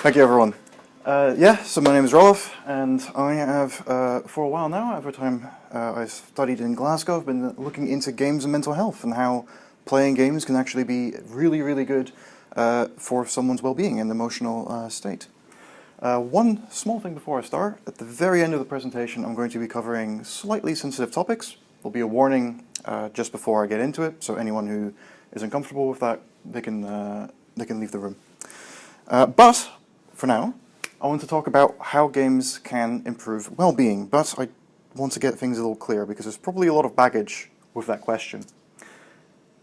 Thank you, everyone. So my name is Roelof, and I have, for a while now, every time I studied in Glasgow, I've been looking into games and mental health and how playing games can actually be really, really good for someone's well-being and emotional state. One small thing before I start, at the very end of the presentation, I'm going to be covering slightly sensitive topics. There'll be a warning just before I get into it, so anyone who is uncomfortable with that, they can leave the room. But for now, I want to talk about how games can improve well-being, but I want to get things a little clear because there's probably a lot of baggage with that question.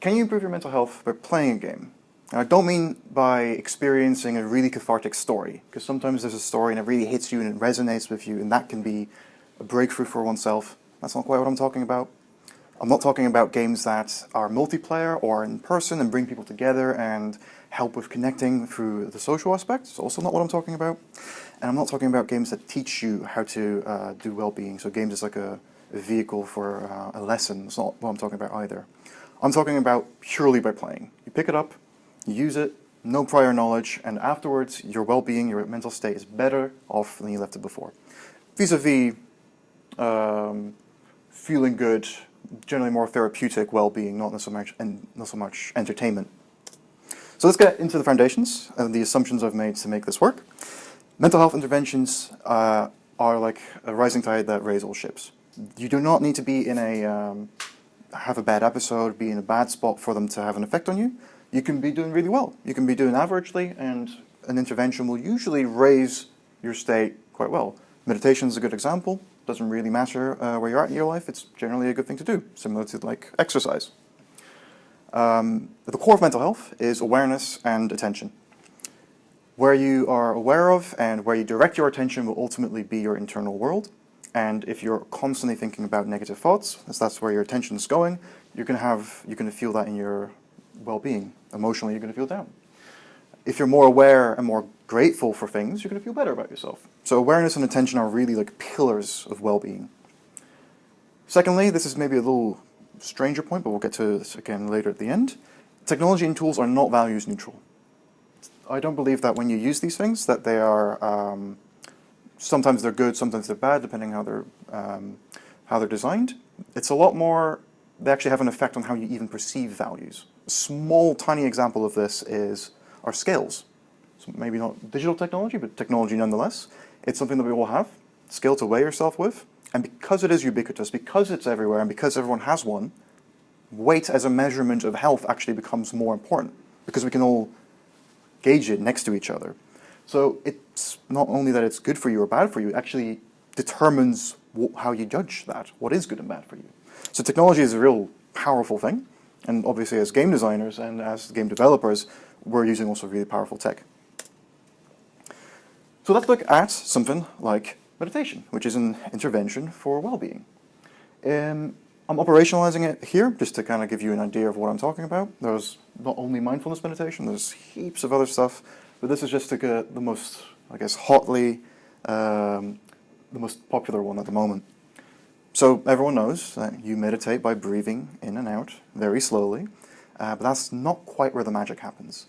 Can you improve your mental health by playing a game? And I don't mean by experiencing a really cathartic story, because sometimes there's a story and it really hits you and it resonates with you, and that can be a breakthrough for oneself. That's not quite what I'm talking about. I'm not talking about games that are multiplayer or in person and bring people together and help with connecting through the social aspect. It's also not what I'm talking about. And I'm not talking about games that teach you how to do well-being. So games is like a vehicle for a lesson. It's not what I'm talking about either. I'm talking about purely by playing. You pick it up, you use it, no prior knowledge, and afterwards your well-being, your mental state is better off than you left it before. Vis-a-vis feeling good, generally more therapeutic well-being, not so much entertainment. So let's get into the foundations and the assumptions I've made to make this work. Mental health interventions are like a rising tide that raises all ships. You do not need to be in have a bad episode, be in a bad spot for them to have an effect on you. You can be doing really well. You can be doing averagely, and an intervention will usually raise your state quite well. Meditation is a good example. Doesn't really matter where you're at in your life. It's generally a good thing to do, similar to like exercise. The core of mental health is awareness and attention. Where you are aware of and where you direct your attention will ultimately be your internal world. And if you're constantly thinking about negative thoughts, as that's where your attention is going, you're going to feel that in your well-being. Emotionally, you're going to feel down. If you're more aware and more grateful for things, you're going to feel better about yourself. So awareness and attention are really like pillars of well-being. Secondly, this is maybe a little stranger point, but we'll get to this again later at the end. Technology and tools are not values neutral. I don't believe that when you use these things that they are, sometimes they're good, sometimes they're bad, depending how they're designed. It's a lot more, they actually have an effect on how you even perceive values. A small, tiny example of this is our scales. So maybe not digital technology, but technology nonetheless. It's something that we all have, scale to weigh yourself with. And because it is ubiquitous, because it's everywhere, and because everyone has one, weight as a measurement of health actually becomes more important, because we can all gauge it next to each other. So it's not only that it's good for you or bad for you, it actually determines how you judge that, what is good and bad for you. So technology is a real powerful thing, and obviously as game designers and as game developers, we're using also really powerful tech. So let's look at something like meditation, which is an intervention for well-being. I'm operationalizing it here just to kind of give you an idea of what I'm talking about. There's not only mindfulness meditation, there's heaps of other stuff, but this is just like the most, I guess, the most popular one at the moment. So everyone knows that you meditate by breathing in and out very slowly, but that's not quite where the magic happens.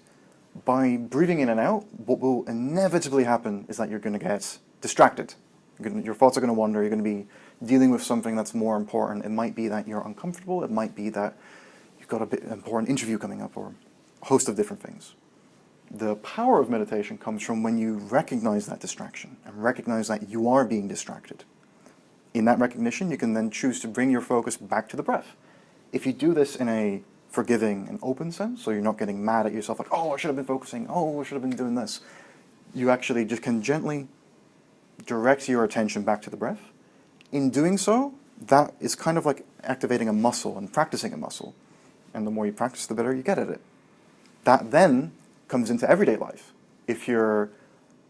By breathing in and out, what will inevitably happen is that you're going to get distracted. Your thoughts are going to wander, you're going to be dealing with something that's more important. It might be that you're uncomfortable, it might be that you've got an important interview coming up, or a host of different things. The power of meditation comes from when you recognize that distraction and recognize that you are being distracted. In that recognition, you can then choose to bring your focus back to the breath. If you do this in a forgiving and open sense, so you're not getting mad at yourself like, oh, I should have been focusing, oh, I should have been doing this. You actually just can gently direct your attention back to the breath. In doing so, that is kind of like activating a muscle and practicing a muscle. And the more you practice, the better you get at it. That then comes into everyday life. If you're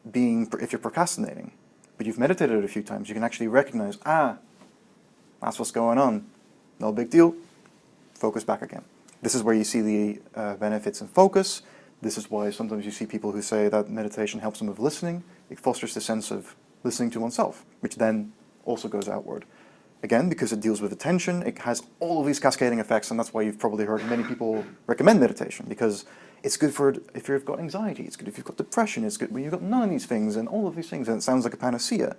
procrastinating, but you've meditated a few times, you can actually recognize, that's what's going on. No big deal. Focus back again. This is where you see the benefits in focus. This is why sometimes you see people who say that meditation helps them with listening. It fosters the sense of listening to oneself, which then also goes outward. Again, because it deals with attention, it has all of these cascading effects, and that's why you've probably heard many people recommend meditation, because It's good for if you've got anxiety, it's good if you've got depression, it's good when you've got none of these things and all of these things, and it sounds like a panacea.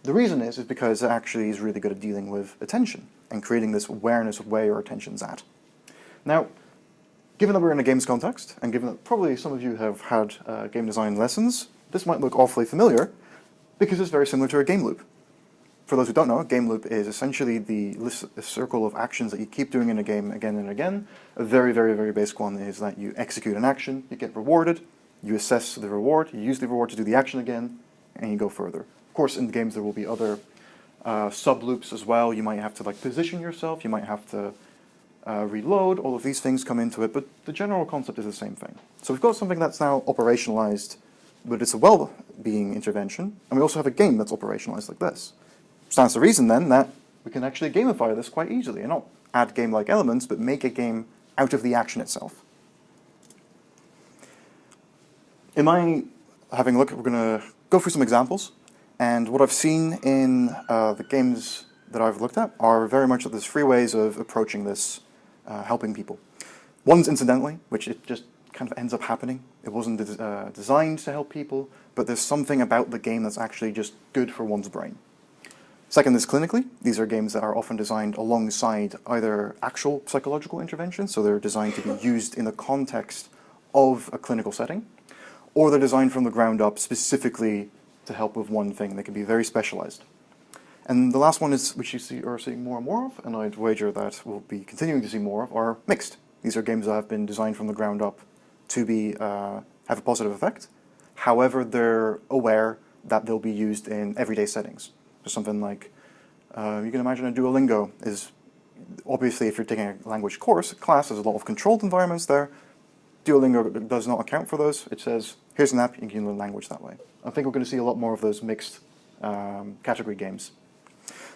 The reason is because it actually is really good at dealing with attention and creating this awareness of where your attention's at. Now, given that we're in a games context, and given that probably some of you have had game design lessons, this might look awfully familiar because it's very similar to a game loop. For those who don't know, a game loop is essentially the circle of actions that you keep doing in a game again and again. A very, very, very basic one is that you execute an action, you get rewarded, you assess the reward, you use the reward to do the action again, and you go further. Of course, in the games there will be other sub-loops as well. You might have to position yourself, you might have to reload, all of these things come into it, but the general concept is the same thing. So we've got something that's now operationalized, but it's a well-being intervention, and we also have a game that's operationalized like this. Stands to reason then that we can actually gamify this quite easily, and not add game-like elements, but make a game out of the action itself. In my having a look, we're going to go through some examples, and what I've seen in the games that I've looked at are very much that there's three ways of approaching this, helping people. One's incidentally, which it just kind of ends up happening. It wasn't designed to help people, but there's something about the game that's actually just good for one's brain. Second is clinically. These are games that are often designed alongside either actual psychological interventions, so they're designed to be used in the context of a clinical setting, or they're designed from the ground up specifically to help with one thing. They can be very specialized. And the last one is, which are seeing more and more of, and I'd wager that we'll be continuing to see more of, are mixed. These are games that have been designed from the ground up to be have a positive effect. However, they're aware that they'll be used in everyday settings. So something like, you can imagine a Duolingo is, obviously if you're taking a language class, there's a lot of controlled environments there. Duolingo does not account for those. It says, here's an app, you can learn language that way. I think we're going to see a lot more of those mixed category games.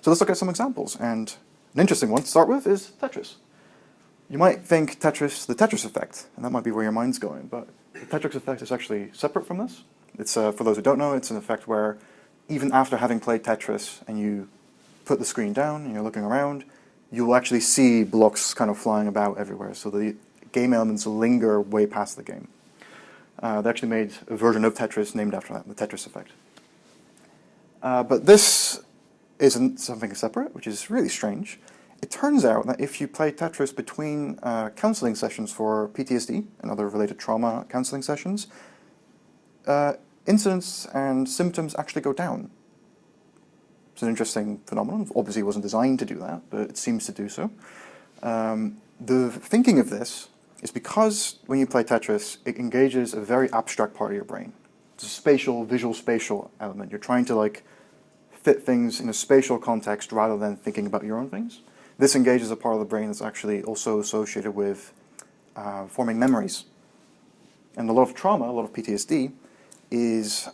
So let's look at some examples, and an interesting one to start with is Tetris. You might think Tetris, the Tetris effect, and that might be where your mind's going, but the Tetris effect is actually separate from this. It's, for those who don't know, it's an effect where even after having played Tetris and you put the screen down and you're looking around, you'll actually see blocks kind of flying about everywhere, so the game elements linger way past the game. They actually made a version of Tetris named after that, the Tetris effect. But this isn't something separate, which is really strange. It turns out that if you play Tetris between counseling sessions for PTSD and other related trauma counseling sessions, incidents and symptoms actually go down. It's an interesting phenomenon. Obviously it wasn't designed to do that, but it seems to do so. The thinking of this is because when you play Tetris, it engages a very abstract part of your brain. It's a spatial, visual spatial element. You're trying to fit things in a spatial context rather than thinking about your own things. This engages a part of the brain that's actually also associated with forming memories. And a lot of trauma, a lot of PTSD, is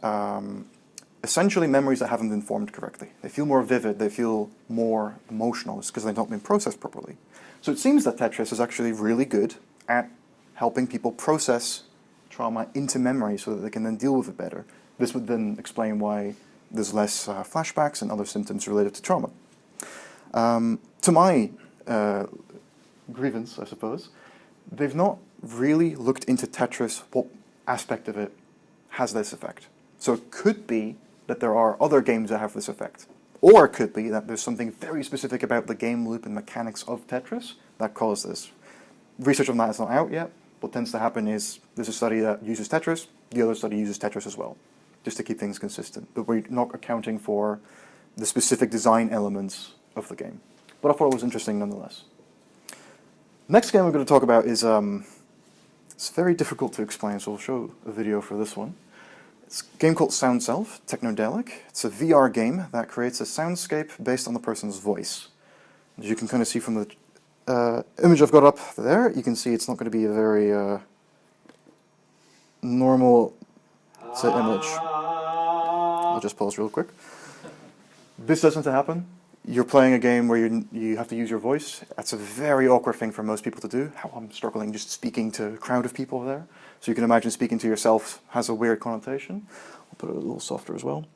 essentially memories that haven't been formed correctly. They feel more vivid, they feel more emotional. It's because they've not been processed properly. So it seems that Tetris is actually really good at helping people process trauma into memory so that they can then deal with it better. This would then explain why there's less flashbacks and other symptoms related to trauma. To my grievance, I suppose, they've not really looked into Tetris, what aspect of it has this effect. So it could be that there are other games that have this effect. Or it could be that there's something very specific about the game loop and mechanics of Tetris that cause this. Research on that is not out yet. What tends to happen is there's a study that uses Tetris, the other study uses Tetris as well, just to keep things consistent. But we're not accounting for the specific design elements of the game. But I thought it was interesting nonetheless. Next game we're going to talk about is, it's very difficult to explain, so I'll show a video for this one. It's a game called Sound Self, Technodelic. It's a VR game that creates a soundscape based on the person's voice. As you can kind of see from the image I've got up there, you can see it's not going to be a very normal image. I'll just pause real quick. This doesn't happen. You're playing a game where you have to use your voice. That's a very awkward thing for most people to do. How I'm struggling just speaking to a crowd of people there. So you can imagine speaking to yourself has a weird connotation. I'll put it a little softer as well.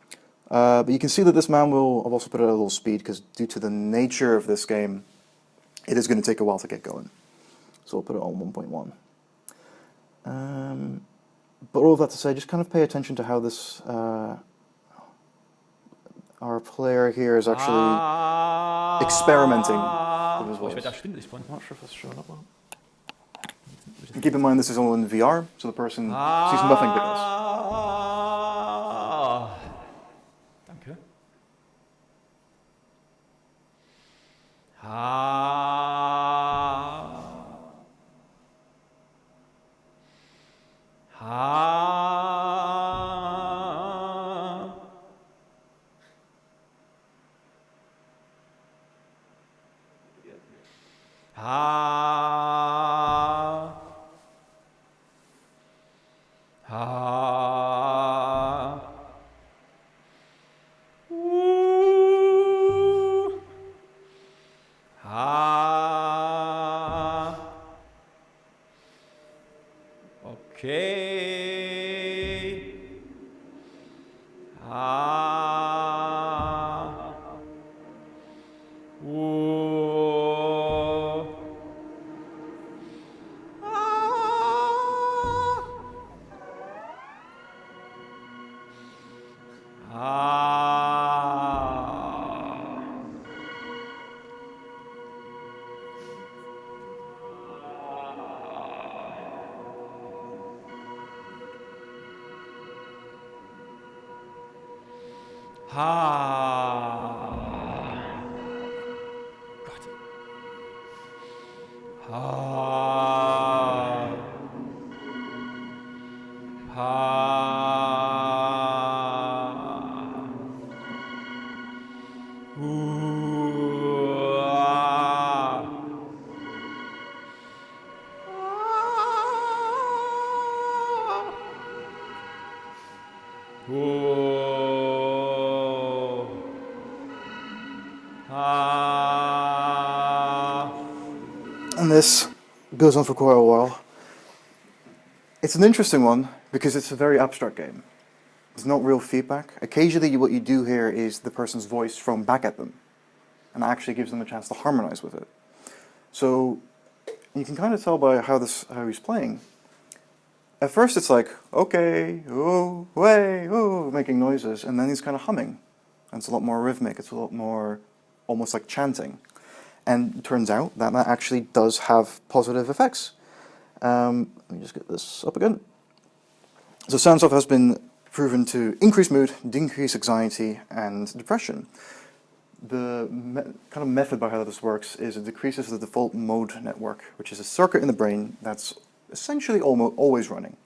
But you can see that this man will, I've also put it at a little speed because due to the nature of this game, it is going to take a while to get going. So I'll put it on 1.1. But all of that to say, just kind of pay attention to how this, our player here is actually experimenting with his Oh, ich werde da voice. schwindelig von. I'm not sure if that's showing up well. And keep in mind this is all in VR, so the person sees nothing but us. Danke. Okay. Gott. And this goes on for quite a while. It's an interesting one because it's a very abstract game. There's not real feedback. Occasionally what you do hear is the person's voice thrown back at them, and it actually gives them a chance to harmonize with it. So you can kind of tell by how he's playing. At first it's like, okay, oh, way, oh, making noises, and then he's kind of humming. And it's a lot more rhythmic, it's a lot more almost like chanting. And it turns out that that actually does have positive effects. Let me just get this up again. So sound stuff has been proven to increase mood, decrease anxiety, and depression. The kind of method by how this works is it decreases the default mode network, which is a circuit in the brain that's essentially always running.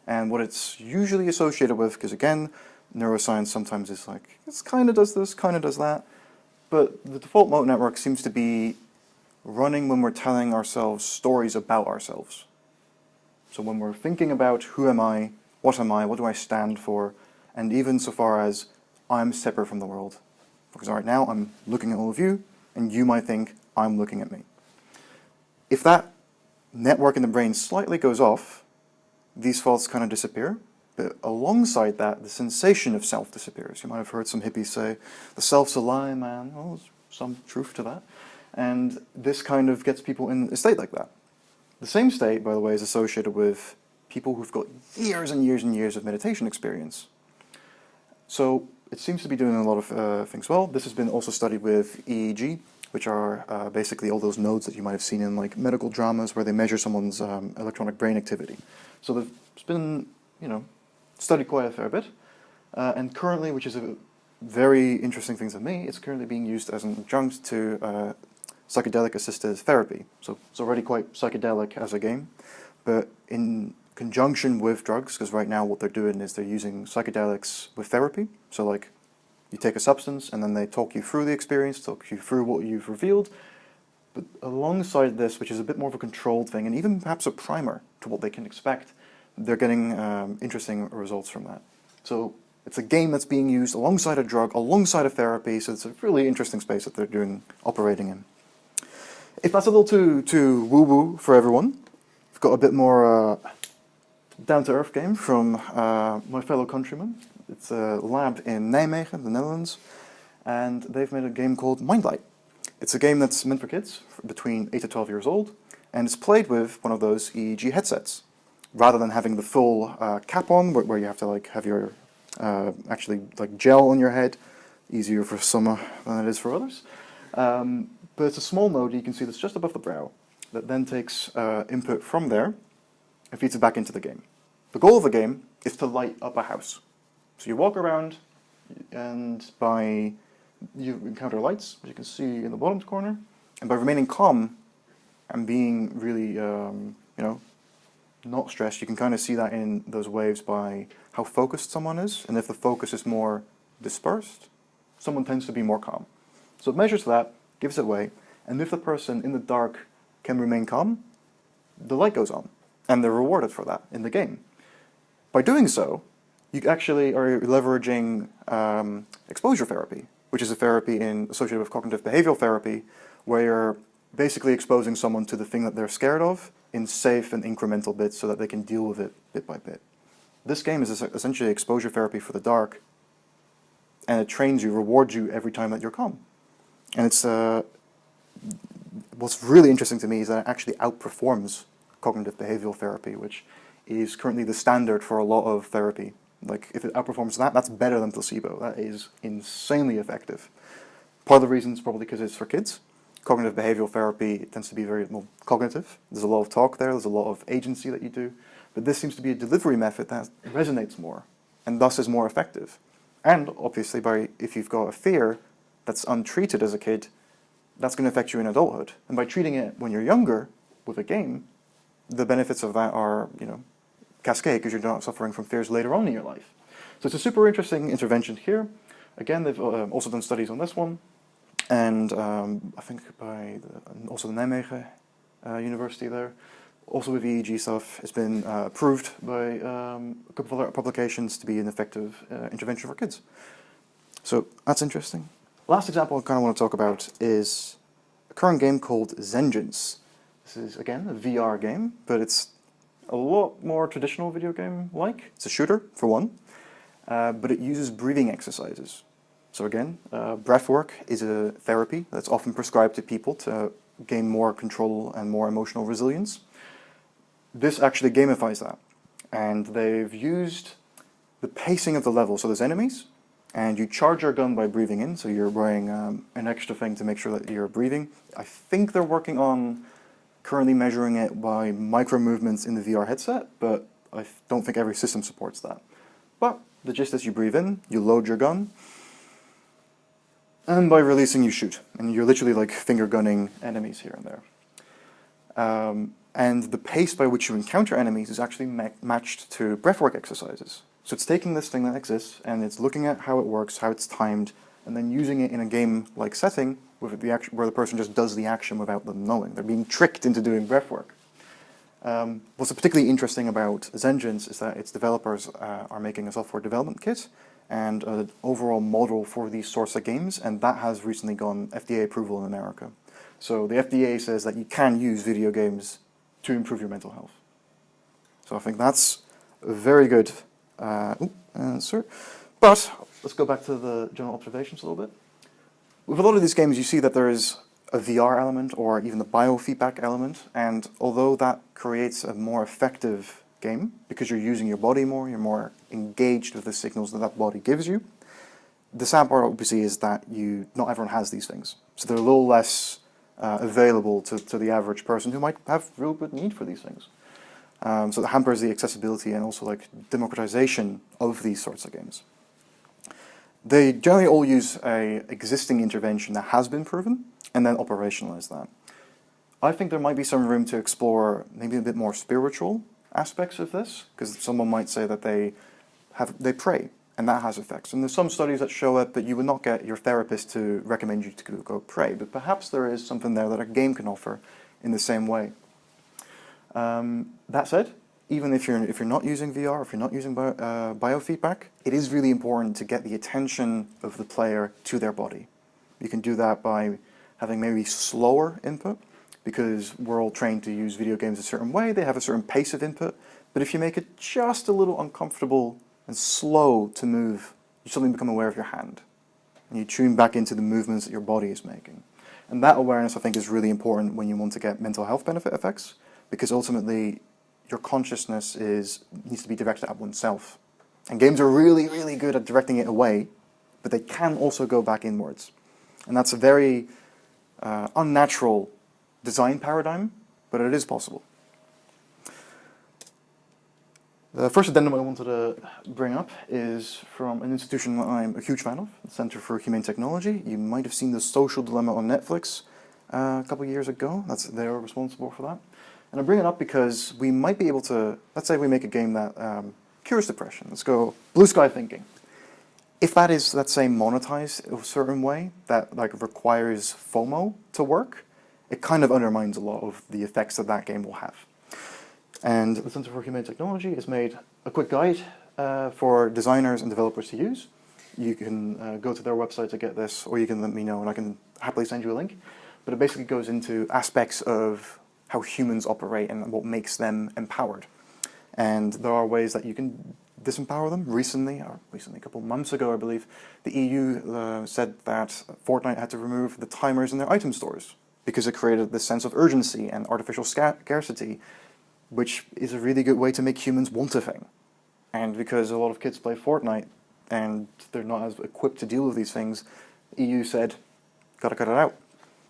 And what it's usually associated with, because again, neuroscience sometimes is like, it kind of does this, kind of does that, but the default mode network seems to be running when we're telling ourselves stories about ourselves. So when we're thinking about who am I, what do I stand for, and even so far as I'm separate from the world. Because right now I'm looking at all of you, and you might think I'm looking at me. If that network in the brain slightly goes off, these thoughts kind of disappear, but alongside that, the sensation of self disappears. You might have heard some hippies say, the self's a lie, man. Well, there's some truth to that. And this kind of gets people in a state like that. The same state, by the way, is associated with people who've got years and years and years of meditation experience. So it seems to be doing a lot of things well. This has been also studied with EEG, which are basically all those nodes that you might have seen in like medical dramas where they measure someone's electronic brain activity. So it's been, studied quite a fair bit. And currently, which is a very interesting thing to me, it's currently being used as an adjunct to psychedelic-assisted therapy. So it's already quite psychedelic as a game, but in conjunction with drugs, because right now what they're doing is they're using psychedelics with therapy. So like, you take a substance and then they talk you through the experience, talk you through what you've revealed, but alongside this, which is a bit more of a controlled thing, and even perhaps a primer to what they can expect, they're getting interesting results from that. So it's a game that's being used alongside a drug, alongside a therapy, so it's a really interesting space that they're operating in. If that's a little too woo-woo for everyone, I've got a bit more down-to-earth game from my fellow countrymen. It's a lab in Nijmegen, the Netherlands, and they've made a game called Mindlight. It's a game that's meant for kids between 8 to 12 years old, and it's played with one of those EEG headsets. rather than having the full cap on, where you have to like have your actually like gel on your head, easier for some than it is for others. But it's a small node you can see that's just above the brow that then takes input from there and feeds it back into the game. The goal of the game is to light up a house. So you walk around and you encounter lights, as you can see in the bottom corner, and by remaining calm and being really, not stressed, you can kind of see that in those waves by how focused someone is, and if the focus is more dispersed, someone tends to be more calm. So it measures that, gives it away, and if the person in the dark can remain calm, the light goes on, and they're rewarded for that in the game. By doing so, you actually are leveraging exposure therapy, which is a therapy associated with cognitive behavioral therapy, where you're basically exposing someone to the thing that they're scared of in safe and incremental bits so that they can deal with it bit by bit. This game is essentially exposure therapy for the dark, and it trains you, rewards you every time that you're calm. And it's what's really interesting to me is that it actually outperforms cognitive behavioral therapy, which is currently the standard for a lot of therapy. Like, if it outperforms that, that's better than placebo. That is insanely effective. Part of the reason is probably because it's for kids. Cognitive behavioral therapy tends to be very cognitive. There's a lot of talk there, there's a lot of agency that you do. But this seems to be a delivery method that resonates more, and thus is more effective. And obviously, if you've got a fear that's untreated as a kid, that's going to affect you in adulthood. And by treating it when you're younger with a game, the benefits of that are, cascade, because you're not suffering from fears later on in your life. So it's a super interesting intervention here. Again, they've also done studies on this one, and I think also the Nijmegen University there, also with EEG stuff, it's been approved by a couple of other publications to be an effective intervention for kids. So that's interesting. Last example I kind of want to talk about is a current game called Zengens. This is, again, a VR game, but it's a lot more traditional video game-like. It's a shooter, for one, but it uses breathing exercises. So again, breath work is a therapy that's often prescribed to people to gain more control and more emotional resilience. This actually gamifies that, and they've used the pacing of the level. So there's enemies, and you charge your gun by breathing in, so you're wearing an extra thing to make sure that you're breathing. I think they're working on currently measuring it by micro movements in the VR headset, but I don't think every system supports that. But the gist is you breathe in, you load your gun, and by releasing you shoot. And you're literally like finger gunning enemies here and there. And the pace by which you encounter enemies is actually matched to breathwork exercises. So it's taking this thing that exists, and it's looking at how it works, how it's timed, and then using it in a game-like setting with where the person just does the action without them knowing. They're being tricked into doing breathwork. What's particularly interesting about Zengens is that its developers are making a software development kit and an overall model for these sorts of games, and that has recently gotten FDA approval in America. So the FDA says that you can use video games to improve your mental health. So I think that's a very good answer. But let's go back to the general observations a little bit. With a lot of these games, you see that there is a VR element or even the biofeedback element, and although that creates a more effective game because you're using your body more, you're more engaged with the signals that that body gives you, the sad part obviously is that not everyone has these things. So they're a little less available to the average person who might have real good need for these things. So it hampers the accessibility and also like democratization of these sorts of games. They generally all use an existing intervention that has been proven and then operationalize that. I think there might be some room to explore maybe a bit more spiritual aspects of this, because someone might say that they pray, and that has effects. And there's some studies that show up that you would not get your therapist to recommend you to go pray, but perhaps there is something there that a game can offer in the same way. That said, even if you're not using VR, if you're not using biofeedback, it is really important to get the attention of the player to their body. You can do that by having maybe slower input, because we're all trained to use video games a certain way, they have a certain pace of input, but if you make it just a little uncomfortable and slow to move, you suddenly become aware of your hand. And you tune back into the movements that your body is making. And that awareness, I think, is really important when you want to get mental health benefit effects, because ultimately your consciousness needs to be directed at oneself. And games are really, really good at directing it away, but they can also go back inwards. And that's a very unnatural design paradigm, but it is possible. The first addendum I wanted to bring up is from an institution that I'm a huge fan of, the Center for Humane Technology. You might have seen The Social Dilemma on Netflix a couple of years ago. They're responsible for that. And I bring it up because we might be able to, let's say we make a game that cures depression. Let's go blue sky thinking. If that is, let's say, monetized in a certain way that like requires FOMO to work, it kind of undermines a lot of the effects that that game will have. And the Center for Humane Technology has made a quick guide for designers and developers to use. You can go to their website to get this, or you can let me know and I can happily send you a link. But it basically goes into aspects of how humans operate and what makes them empowered. And there are ways that you can disempower them. Recently, a couple of months ago, I believe, the EU said that Fortnite had to remove the timers in their item stores because it created this sense of urgency and artificial scarcity, which is a really good way to make humans want a thing. And because a lot of kids play Fortnite and they're not as equipped to deal with these things, the EU said, gotta cut it out.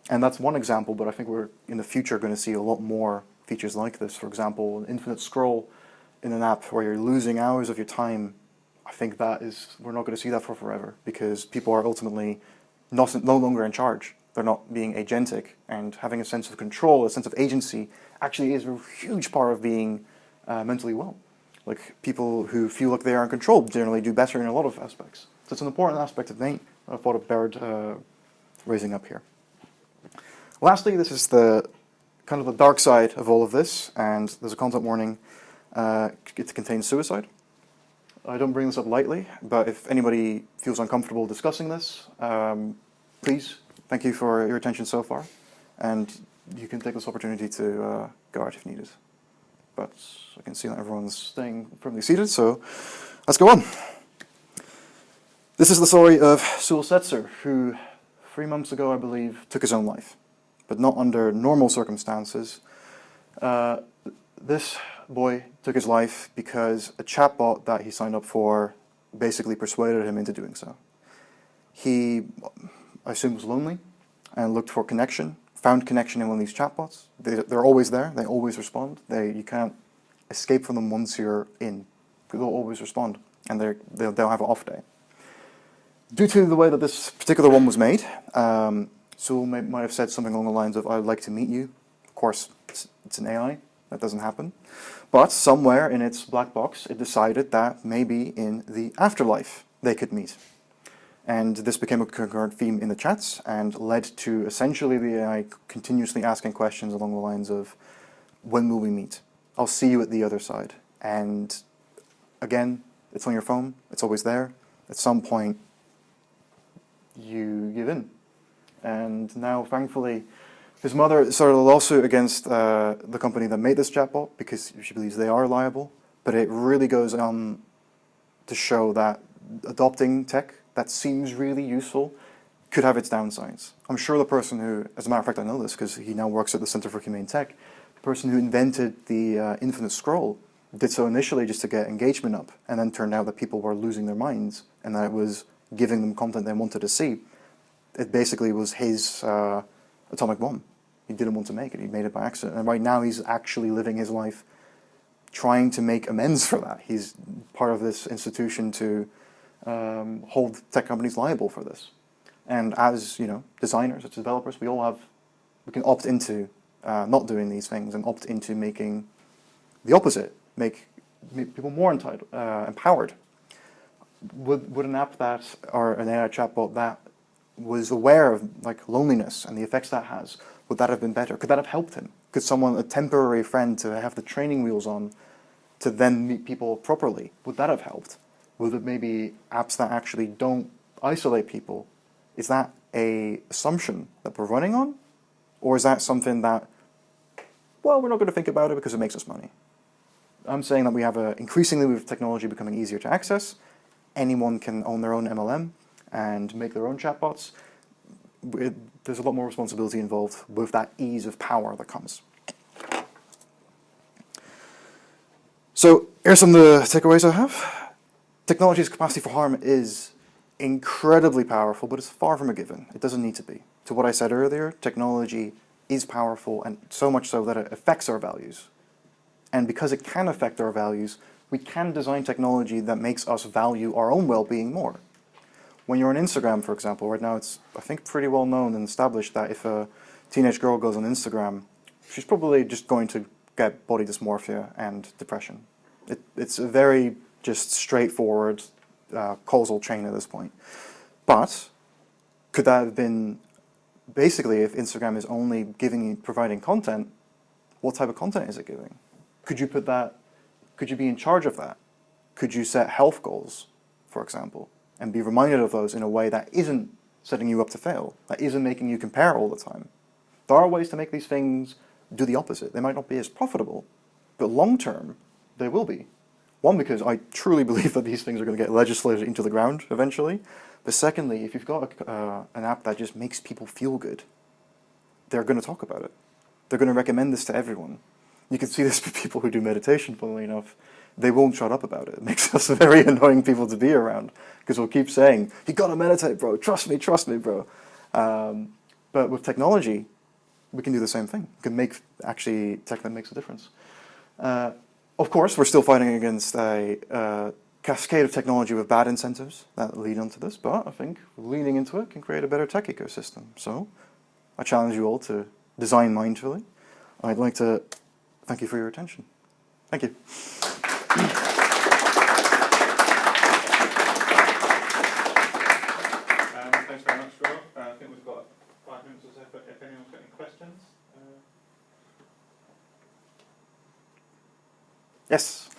And that's one example, but I think we're in the future going to see a lot more features like this. For example, an infinite scroll in an app where you're losing hours of your time. I think we're not going to see that for forever because people are ultimately no longer in charge. They're not being agentic, and having a sense of control, a sense of agency, actually is a huge part of being mentally well. Like people who feel like they are in control generally do better in a lot of aspects. So it's an important aspect of Nate I thought it bared raising up here. Lastly, this is the kind of the dark side of all of this, and there's a content warning. It contains suicide. I don't bring this up lightly, but if anybody feels uncomfortable discussing this, please. Thank you for your attention so far, and you can take this opportunity to go out if needed. But I can see that everyone's staying firmly seated, so let's go on. This is the story of Sul Setzer, who 3 months ago, I believe, took his own life, but not under normal circumstances. This boy took his life because a chatbot that he signed up for basically persuaded him into doing so. He, I assume, was lonely and looked for connection, found connection in one of these chatbots. They're always there. They always respond. You can't escape from them once you're in. They'll always respond, and they'll have an off day. Due to the way that this particular one was made, Sul might have said something along the lines of, "I'd like to meet you." Of course, it's an AI. That doesn't happen. But somewhere in its black box, it decided that maybe in the afterlife they could meet. And this became a concurrent theme in the chats and led to essentially the AI continuously asking questions along the lines of, when will we meet? I'll see you at the other side. And again, it's on your phone. It's always there. At some point, you give in. And now, thankfully, his mother started a lawsuit against the company that made this chatbot because she believes they are liable. But it really goes on to show that adopting tech that seems really useful could have its downsides. I'm sure the person who, as a matter of fact I know this because he now works at the Center for Humane Tech, the person who invented the infinite scroll did so initially just to get engagement up, and then turned out that people were losing their minds and that it was giving them content they wanted to see. It basically was his atomic bomb. He didn't want to make it. He made it by accident. And right now he's actually living his life trying to make amends for that. He's part of this institution to hold tech companies liable for this. And as designers, as developers, we can opt into not doing these things and opt into making the opposite, make people more empowered. Would an app or an AI chatbot that was aware of loneliness and the effects that has, would that have been better? Could that have helped him? Could a temporary friend to have the training wheels on to then meet people properly, would that have helped? Would it maybe apps that actually don't isolate people? Is that an assumption that we're running on? Or is that something that, well, we're not going to think about it because it makes us money? I'm saying that we have increasingly with technology becoming easier to access. Anyone can own their own MLM and make their own chatbots. There's a lot more responsibility involved with that ease of power that comes. So here's some of the takeaways I have. Technology's capacity for harm is incredibly powerful, but it's far from a given. It doesn't need to be. To what I said earlier, technology is powerful, and so much so that it affects our values. And because it can affect our values, we can design technology that makes us value our own well-being more. When you're on Instagram, for example, right now it's, I think, pretty well known and established that if a teenage girl goes on Instagram, she's probably just going to get body dysmorphia and depression. It's a very just straightforward causal chain at this point. But could that have been, basically, if Instagram is only providing content, what type of content is it giving? Could you be in charge of that? Could you set health goals, for example, and be reminded of those in a way that isn't setting you up to fail, that isn't making you compare all the time? There are ways to make these things do the opposite. They might not be as profitable, but long term, they will be. One, because I truly believe that these things are going to get legislated into the ground eventually. But secondly, if you've got an app that just makes people feel good, they're going to talk about it. They're going to recommend this to everyone. You can see this with people who do meditation, funnily enough. They won't shut up about it. It makes us very annoying people to be around, because we'll keep saying, you got to meditate, bro. Trust me, bro. But with technology, we can do the same thing. We can make actually tech that makes a difference. Of course, we're still fighting against a cascade of technology with bad incentives that lead onto this, but I think leaning into it can create a better tech ecosystem. So I challenge you all to design mindfully. I'd like to thank you for your attention. Thank you. Thanks very much, Roelof. I think we've got 5 minutes or so if anyone's got any questions. Yes.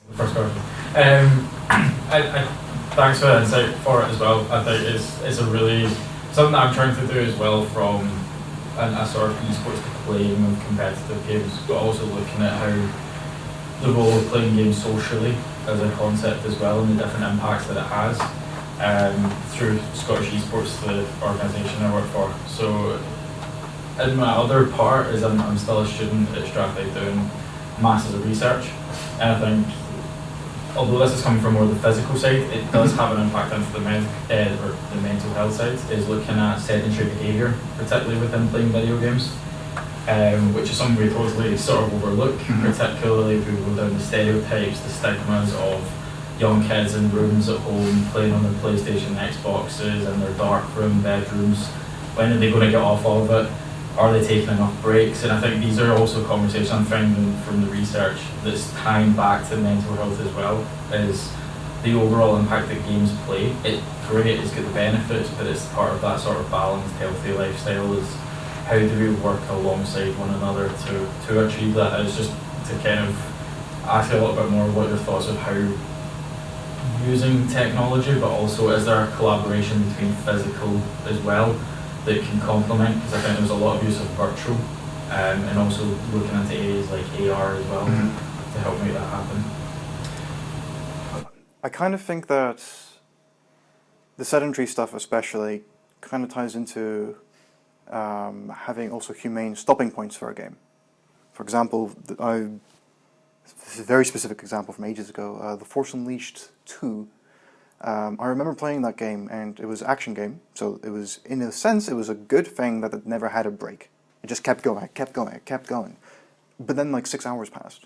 The first question. Thanks for the insight for it as well. I think it's a really something that I'm trying to do as well from a sort of esports to playing of competitive games, but also looking at how the role of playing games socially as a concept as well, and the different impacts that it has through Scottish Esports, the organisation I work for. So, in my other part is I'm still a student at Strathclyde doing masses of research, and I think although this is coming from more the physical side, it does have an impact onto the mental health side, is looking at sedentary behaviour, particularly within playing video games, which is something we totally sort of overlook, particularly if we go down the stereotypes, the stigmas of young kids in rooms at home playing on their PlayStation, Xboxes, in their dark room bedrooms. When are they going to get off of it? Are they taking enough breaks? And I think these are also conversations I'm finding from the research that's tying back to mental health as well, is the overall impact that games play. It's great, it's got the benefits, but it's part of that sort of balanced, healthy lifestyle is how do we work alongside one another to achieve that. It's just to kind of ask a little bit more what your thoughts of how using technology, but also is there a collaboration between physical as well that can complement, because I think there's a lot of use of virtual and also looking into areas like AR as well to help make that happen. I kind of think that the sedentary stuff especially kind of ties into having also humane stopping points for a game. For example, this is a very specific example from ages ago, The Force Unleashed 2. I remember playing that game, and it was an action game, so it was, in a sense, it was a good thing that it never had a break. It just kept going, it kept going, it kept going. But then like 6 hours passed.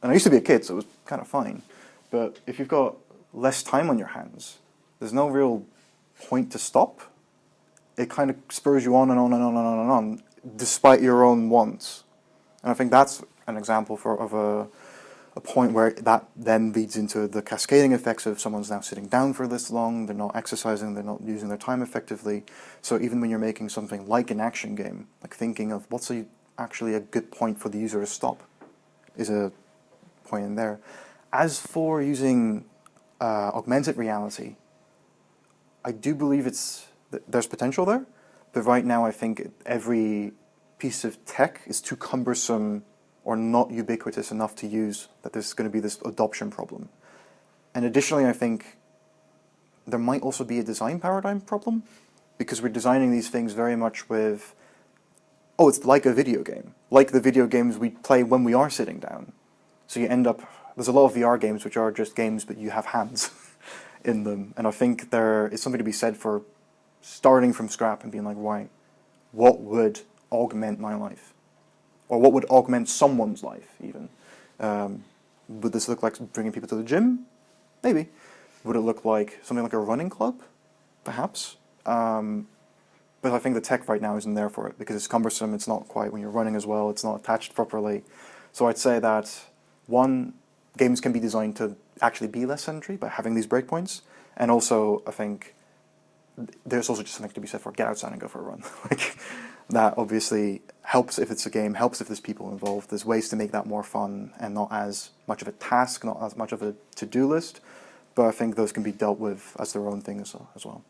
And I used to be a kid, so it was kind of fine. But if you've got less time on your hands, there's no real point to stop. It kind of spurs you on and on and on and on and on, despite your own wants. And I think that's an example of a point where that then leads into the cascading effects of someone's now sitting down for this long, they're not exercising, they're not using their time effectively. So even when you're making something like an action game, like thinking of what's actually a good point for the user to stop is a point in there. As for using augmented reality, I do believe there's potential there, but right now I think every piece of tech is too cumbersome or not ubiquitous enough to use, that there's going to be this adoption problem. And additionally, I think there might also be a design paradigm problem, because we're designing these things very much with, oh, it's like a video game, like the video games we play when we are sitting down. So you end up, there's a lot of VR games which are just games but you have hands in them, and I think there is something to be said for starting from scratch and being like, right, what would augment my life? Or what would augment someone's life, even? Would this look like bringing people to the gym? Maybe. Would it look like something like a running club? Perhaps. But I think the tech right now isn't there for it, because it's cumbersome, it's not quite, when you're running as well, it's not attached properly. So I'd say that, one, games can be designed to actually be less sedentary by having these breakpoints, and also, I think, there's also just something to be said for get outside and go for a run. Like, that obviously helps if it's a game, helps if there's people involved. There's ways to make that more fun and not as much of a task, not as much of a to-do list, but I think those can be dealt with as their own thing as well.